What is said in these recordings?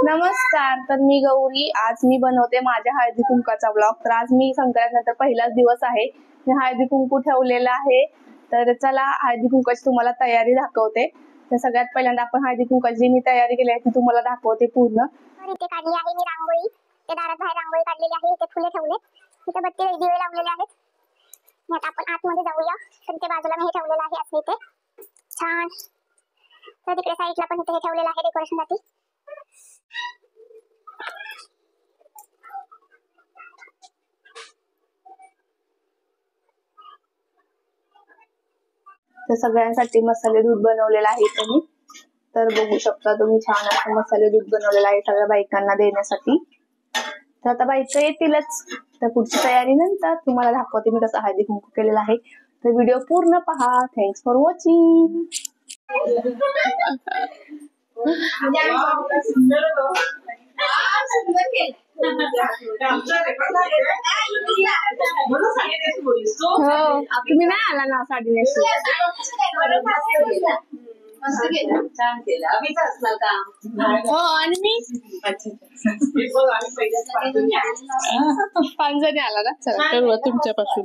नमस्कार, तर मी गौरी. आज मी बनवते माझ्या हळदी कुंकाचा ब्लॉग. तर आज मी संक्रांतीनंतर पहिलाच दिवस आहे. मी हळदी कुंकू ठेवलेला आहे. तर चला हळदी कुंकाची तुम्हाला तयारी दाखवते. तर सगळ्यात पहिल्यांदा आपण हळदी कुंकाची जी मी तयारी केली आहे ती तुम्हाला दाखवते पूर्ण. इथे काढली आहे मी रांगोळी. त्या दारात बाहेर रांगोळी काढलेली आहे. इथे फुले ठेवले, इथे बत्ती दिवे लावलेले आहेत. आता आपण आतमध्ये जाऊया. तर इथे बाजूला मी हे ठेवलेलं आहे असं इथे छान. तर तिकडे साईडला पण इथे हे ठेवलेलं आहे डेकोरेशनसाठी. तर सगळ्यांसाठी मसाले दूध बनवलेला आहे तुम्ही. तर बघू शकता तुम्ही छान असं मसाले दूध बनवलेला आहे सगळ्या बायकांना देण्यासाठी. तर आता बायका येतीलच. तर पुढची तयारी नंतर तुम्हाला दाखवते मी कसं हळदी कुंकू केलेला आहे. तर व्हिडिओ पूर्ण पहा. Thanks for watching. तुम्ही नाही आला ना साडी नेसून. छान केलं. अभिच असणार का? हो, आणि मी 5 जणी आला ना. चला करू तुमच्यापासून.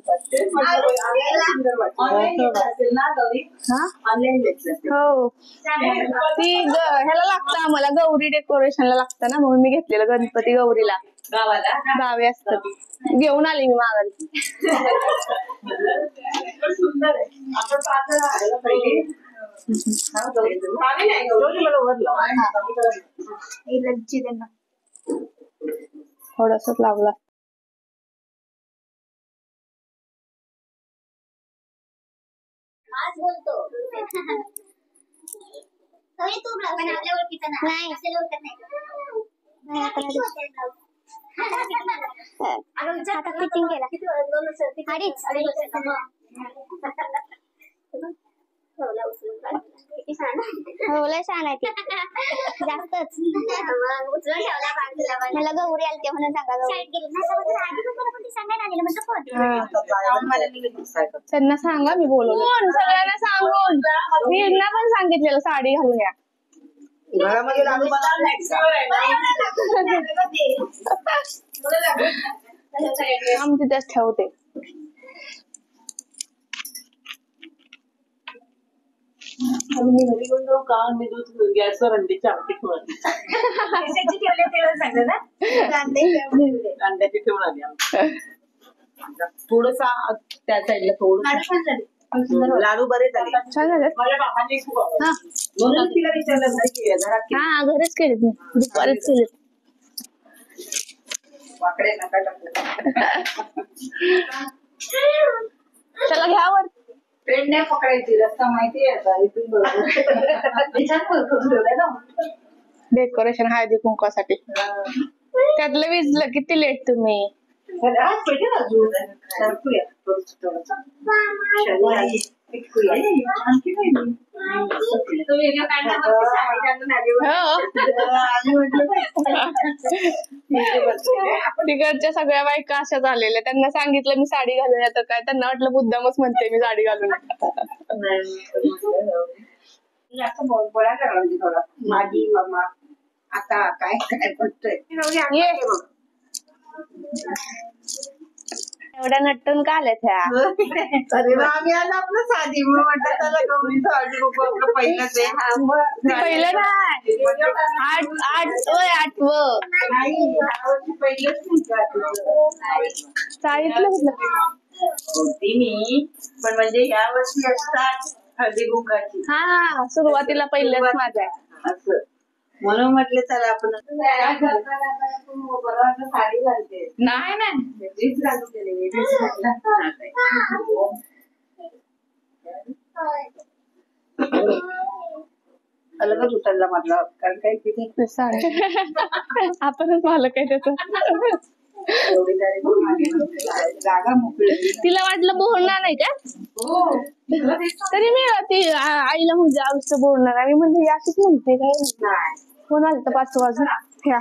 हो, ती ह्याला लागतं आम्हाला, गौरी डेकोरेशनला लागतं ना, म्हणून मी घेतलेलं गणपती गौरीला. गावी असतात. घेऊन आले मी माघारी. सुंदर आहे. आपण पाहतो पाहिजे. थोडस लावला. आज बोलतो तू पण आपल्या ओळखीचा नाही असेल ओळखत नाही. आता फिटिंग केला लय छान आहे ती. जास्तच मला गौरी आलते म्हणून सांगा. त्यांना सांगा मी बोलवलं. सगळ्यांना सांगून मी यांना पण सांगितलेलं साडी घालून या. आमची त्याच ठेवते. मी घरी घेऊन जाऊ का? मी दूध गॅसवर अंड्याची आमटी अंड्याची ठेवून आली. थोडस त्या साईडला थोडं लाडू बरे झाले. छान झाले. माझ्या बाबांनी खूप म्हणून तिला विचारलं नाही. हा, घरीच केलेत मी, दुपारीच केलेत. वाकडे नका टाकू. चला घ्या वर. ट्रेन नाही पकडायची, रस्ता माहिती आहे. इथून डेकोरेशन हळदी कुंकासाठी त्यातलं विजलं. किती लेट तुम्ही. तिकडच्या सगळ्या बायका अशाच आलेल्या. त्यांना सांगितलं मी साडी घालून येतं काय, त्यांना वाटलं मुद्दामच म्हणते मी साडी घालून. गोळा करायची थोडा माझी मामा. आता काय काय म्हणतोय एवढ्या नटून का आल्यात ह्या. अरे आम्ही आलो आपलं साधी मग म्हटलं त्याला गौरीचं हळदी कुंकू आपलं पहिलंच आहे. पहिलं नाही, 8व पहिलंच सांगितलं होती मी. पण म्हणजे ह्या वर्षी असतात हळदी कुंकाची. हा, सुरुवातीला पहिलंच माझं आहे असं. म्हणून म्हटलं चला आपण साडी घालते. नाही ड्रेस घालू केले. अलगच उतरला म्हटलं, कारण काही किती आपणच मालक आहे त्याच. जागा मोकळी. तिला वाटलं बोलणार नाही का. तरी मी ती आईला म्हणजे आयुष्य बोलणार. मी म्हणते अशीच म्हणते काय. कोण आलं तर 5 वाजून ह्या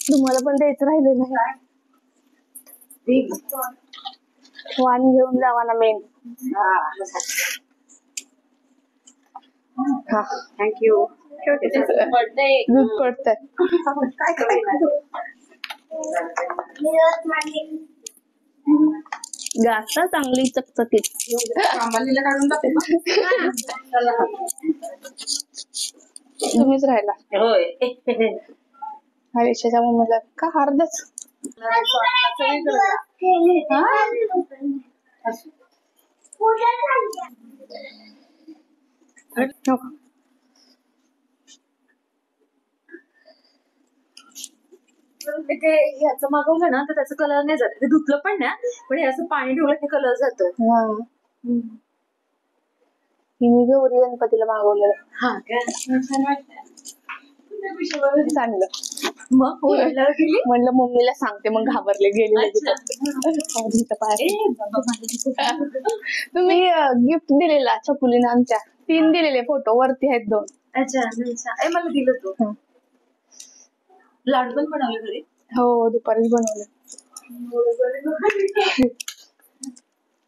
तुम्हाला पण द्यायचं राहिलं नाही वाण घेऊन जावा ना मेन हा थँक्यू दूध पडतंय काय करायचं गाता चांगली चकचकीत कामालीला काढून टाकू तुम्हीच राहिला होय हरीशाच्या मम्मीला का अर्धच ते ह्याचं मागवलं ना तर त्याचा कलर नाही जात ते धुतलं पण ना पण हे असं पाणी ठेवलं की कलर जातो हिने गौरी गणपतीला मागवलेलं हा काय छान वाटतं चांगलं मग ओरडल्यावर गेली म्हणलं मम्मीला सांगते मग घाबरले गेले लगेच. तुम्ही गिफ्ट दिलेला छकुलीने आमच्या 3 दिलेले फोटो वरती आहेत 2 अच्छा मला दिलं तू लाडू पण बनवले घरी हो दुपारीच बनवले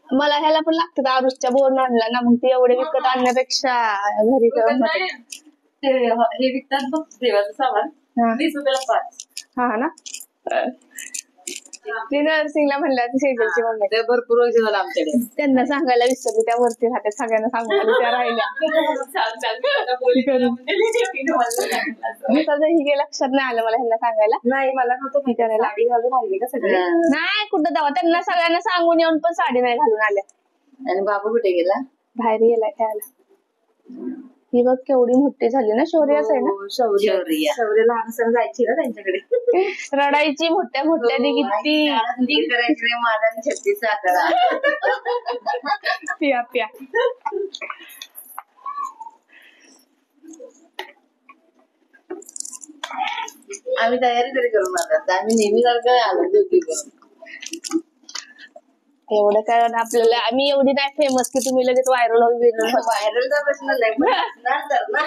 मला ह्याला पण लागतं आरुषच्या बोर्न आणला ना मग ते एवढे विकत आणण्यापेक्षा घरी करून होते. ते हे विकतात बघ देवाचं सामान हा. 20 रुपयाला 5 हा ना ती नर्सिंगला म्हणल्या शेजारची मम्मी ते भरपूर वर्ष झालं आमच्याकडे त्यांना सांगायला विसरले त्या वरती राहतात सगळ्यांना सांगायला त्या राहिल्या ही लक्षात नाही आलं मला ह्यांना सांगायला नाही मला नव्हतं हे करायला साडी घालून आली का सगळी नाही कुठं तेव्हा त्यांना सगळ्यांना सांगून येऊन पण साडी नाही घालून आल्या आणि बाबू कुठे गेला बाहेर गेलाय खेळायला ही बघ केवढी मोठी झाली ना शौर्याच आहे ना शौर्य लहान सण जायची ना त्यांच्याकडे रडायची मोठ्या मोठ्याने किती करायची माझा 36 आकडा पिया पिया आम्ही तयारी तरी करून आलो आम्ही नेहमी सारखं आलो ड्युटी करून एवढं काय आपल्याला आम्ही एवढी नाही फेमस की तुम्ही लगेच व्हायरल व्हायरलचा प्रश्न नाही पण असणार तर ना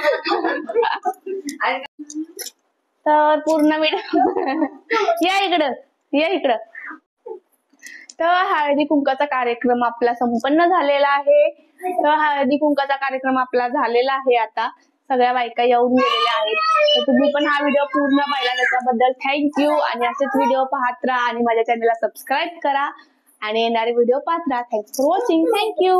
तर पूर्ण या इकडं तर हळदी कुंकाचा कार्यक्रम आपला संपन्न झालेला आहे तर हळदी कुंकाचा कार्यक्रम आपला झालेला आहे आता सगळ्या बायका येऊन गेलेल्या आहेत तर तुम्ही पण हा व्हिडिओ पूर्ण पाहिला त्याच्याबद्दल थँक्यू आणि असेच व्हिडिओ पाहत राहा आणि माझ्या चॅनलला सबस्क्राईब करा आणि येणारे व्हिडिओ पाहत राहा थँक्स फॉर वॉचिंग थँक्यू